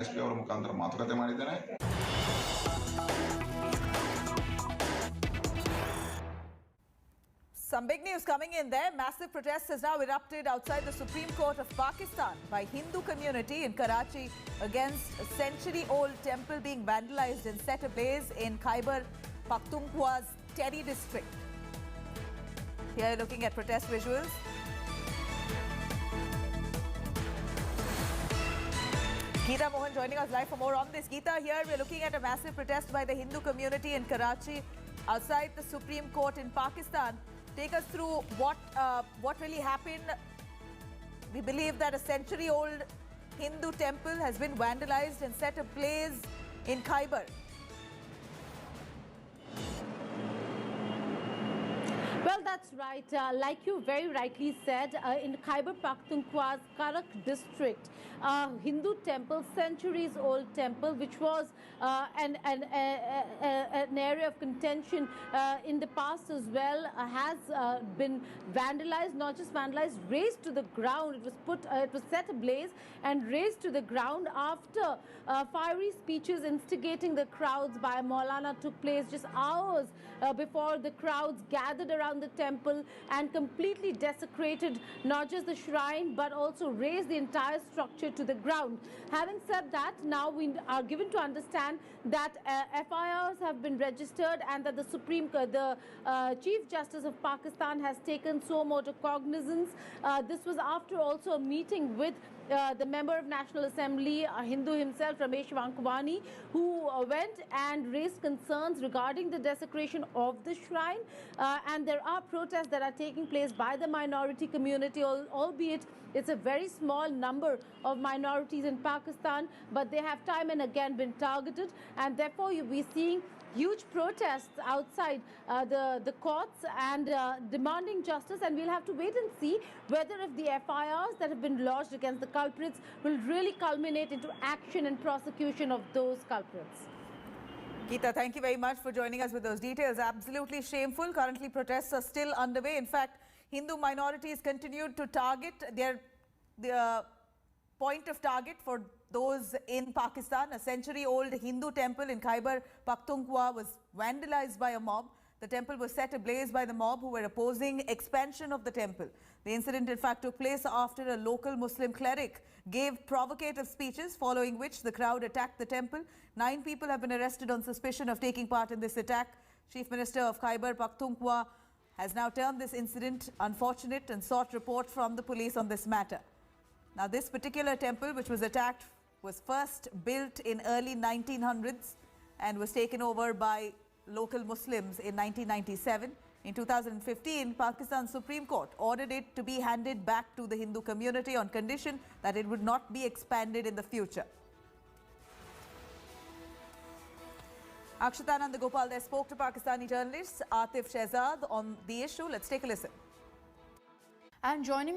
SP ಅವರ ಮುಖಾಂತರ ಮಾತುಕತೆ ಮಾಡಿದ್ದೇನೆ. Some big news coming in there. Massive protests has now erupted outside the Supreme Court of Pakistan by Hindu community in Karachi against a century-old temple being vandalized and set ablaze in Khyber Pakhtunkhwa's Tehri district. Here looking at protest visuals. Geeta Mohan joining us live for more on this. Geeta, here we're looking at a massive protest by the Hindu community in Karachi outside the Supreme Court in Pakistan. Take us through what really happened. We believe that a century-old Hindu temple has been vandalized and set ablaze in Khyber. Well, that's right. Like you very rightly said, in Khyber Pakhtunkhwa's Karak district, Hindu temple, centuries-old temple, which was an area of contention in the past as well, has been vandalized. Not just vandalized, razed to the ground. It was set ablaze and razed to the ground after fiery speeches instigating the crowds by Maulana took place just hours before the crowds gathered around the temple and completely desecrated not just the shrine but also razed the entire structure to the ground. Having said that, now we are given to understand that FIRs have been registered and that the Chief Justice of Pakistan has taken so motu cognizance. This was after also a meeting with the member of National Assembly, a Hindu himself, Ramesh Vankwani, who went and raised concerns regarding the desecration of the shrine. And there are protests that are taking place by the minority community, albeit it's a very small number of minorities in Pakistan, but they have time and again been targeted, and therefore you'll be seeing huge protests outside the courts and demanding justice. And we'll have to wait and see whether if the FIRs that have been lodged against the culprits will really culminate into action and prosecution of those culprits. Geeta, thank you very much for joining us with those details. Absolutely shameful. Currently, protests are still underway. In fact, Hindu minorities continued to target their point of target for those in Pakistan. A century-old Hindu temple in Khyber Pakhtunkhwa was vandalized by a mob. The temple was set ablaze by the mob who were opposing expansion of the temple. The incident, in fact, took place after a local Muslim cleric gave provocative speeches, following which the crowd attacked the temple. 9 people have been arrested on suspicion of taking part in this attack. Chief Minister of Khyber Pakhtunkhwa has now termed this incident unfortunate and sought report from the police on this matter. Now, this particular temple, which was attacked, was first built in early 1900s and was taken over by local Muslims in 1997. In 2015, Pakistan's Supreme Court ordered it to be handed back to the Hindu community on condition that it would not be expanded in the future. Akshata Nandagopal there spoke to Pakistani journalist Atif Shehzad on the issue. Let's take a listen. And joining